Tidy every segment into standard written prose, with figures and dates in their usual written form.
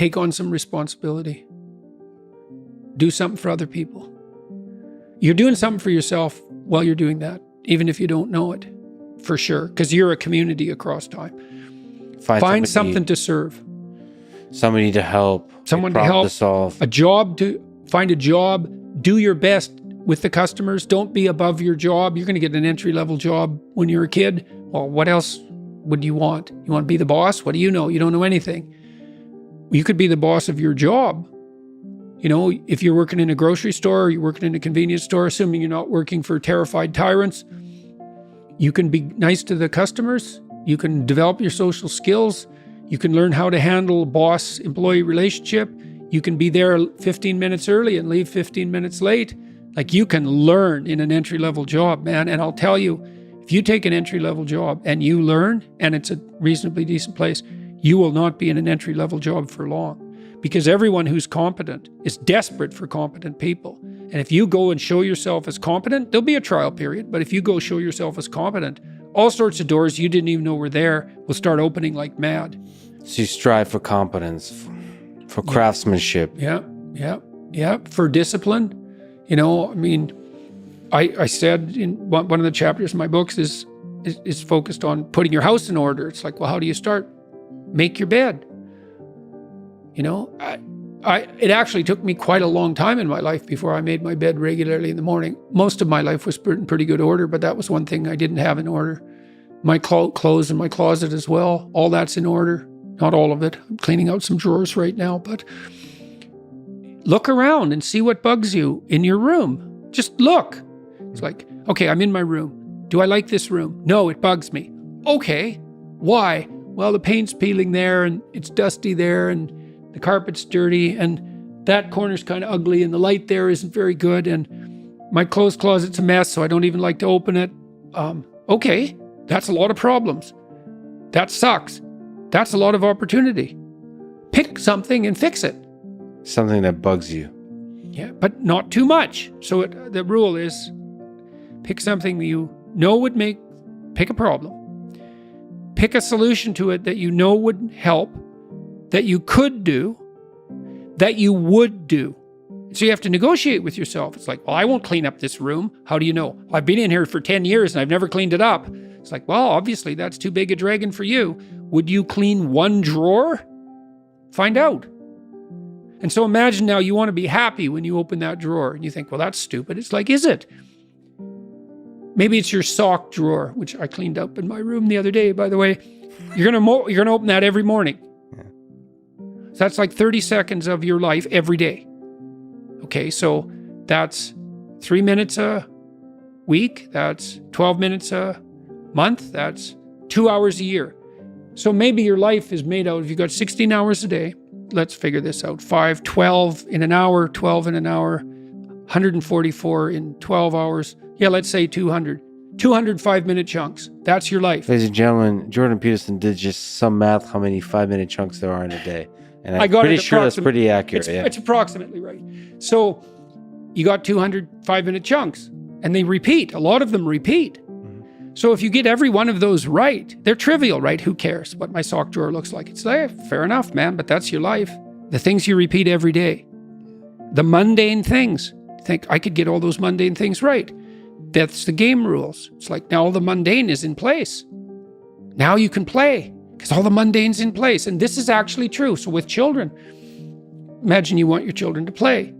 Take on some responsibility. Do something for other people. You're doing something for yourself while you're doing that, even if you don't know it, for sure, because you're a community across time. Find something to serve. Somebody to help. Someone to help. To solve. Find a job. Do your best with the customers. Don't be above your job. You're going to get an entry-level job when you're a kid. Well, what else would you want? You want to be the boss? What do you know? You don't know anything. You could be the boss of your job. You know, if you're working in a grocery store, or you're working in a convenience store, assuming you're not working for terrified tyrants, you can be nice to the customers. You can develop your social skills. You can learn how to handle a boss-employee relationship. You can be there 15 minutes early and leave 15 minutes late. Like, you can learn in an entry-level job, man. And I'll tell you, if you take an entry-level job and you learn, and it's a reasonably decent place, you will not be in an entry-level job for long. Because everyone who's competent is desperate for competent people. And if you go and show yourself as competent, there'll be a trial period. But if you go show yourself as competent, all sorts of doors you didn't even know were there will start opening like mad. So you strive for competence, for craftsmanship. Yeah. For discipline. You know, I mean, I said in one of the chapters in my books is focused on putting your house in order. It's like, well, how do you start? Make your bed. You know, it actually took me quite a long time in my life before I made my bed regularly in the morning. Most of my life was in pretty good order, but that was one thing I didn't have in order. My clothes in my closet as well, all that's in order. Not all of it. I'm cleaning out some drawers right now, but look around and see what bugs you in your room. Just look. It's like, okay, I'm in my room. Do I like this room? No, it bugs me. Okay, why? Well, the paint's peeling there, and it's dusty there, and the carpet's dirty, and that corner's kind of ugly, and the light there isn't very good, and my clothes closet's a mess, so I don't even like to open it. Okay, that's a lot of problems. That sucks. That's a lot of opportunity. Pick something and fix it. Something that bugs you. Yeah, but not too much. So the rule is, pick something that you know would pick a problem. Pick a solution to it that you know would help, that you could do, that you would do. So you have to negotiate with yourself. It's like, well, I won't clean up this room. How do you know? I've been in here for 10 years and I've never cleaned it up. It's like, well, obviously that's too big a dragon for you. Would you clean one drawer? Find out. And so imagine now you want to be happy when you open that drawer and you think, well, that's stupid. It's like, is it? Maybe it's your sock drawer, which I cleaned up in my room the other day, by the way. You're gonna open that every morning. So that's like 30 seconds of your life every day. Okay, so that's 3 minutes a week. That's 12 minutes a month. That's 2 hours a year. So maybe your life is made out of, you got 16 hours a day. Let's figure this out. 12 in an hour, 12 in an hour, 144 in 12 hours. Yeah, let's say 200. 200 5-minute chunks. That's your life. Ladies and gentlemen, Jordan Peterson did just some math how many 5-minute chunks there are in a day. And I'm pretty sure that's pretty accurate. It's approximately right. So you got 200 5-minute chunks, and they repeat. A lot of them repeat. Mm-hmm. So if you get every one of those right, they're trivial, right? Who cares what my sock drawer looks like? It's like, fair enough, man, but that's your life. The things you repeat every day. The mundane things. Think, I could get all those mundane things right. That's the game rules. It's like, now all the mundane is in place. Now you can play. Because all the mundane's in place. And this is actually true. So with children, imagine you want your children to play.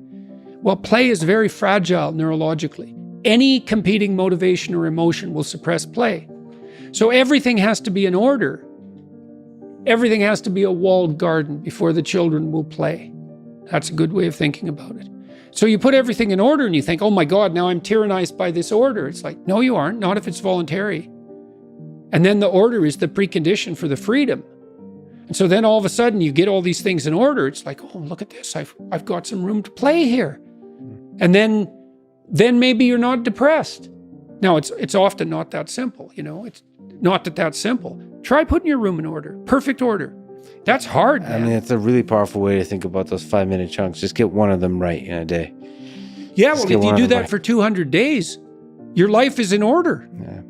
Well, play is very fragile neurologically. Any competing motivation or emotion will suppress play. So everything has to be in order. Everything has to be a walled garden before the children will play. That's a good way of thinking about it. So you put everything in order and you think, oh my God, now I'm tyrannized by this order. It's like, no, you aren't. Not if it's voluntary. And then the order is the precondition for the freedom. And so then all of a sudden you get all these things in order. It's like, oh, look at this. I've got some room to play here. And then maybe you're not depressed. Now, it's often not that simple, you know. It's not that's simple. Try putting your room in order. Perfect order. That's hard, man. I mean, it's a really powerful way to think about those 5-minute chunks. Just get one of them right in a day. Yeah, well, if you do that for 200 days, your life is in order. Yeah.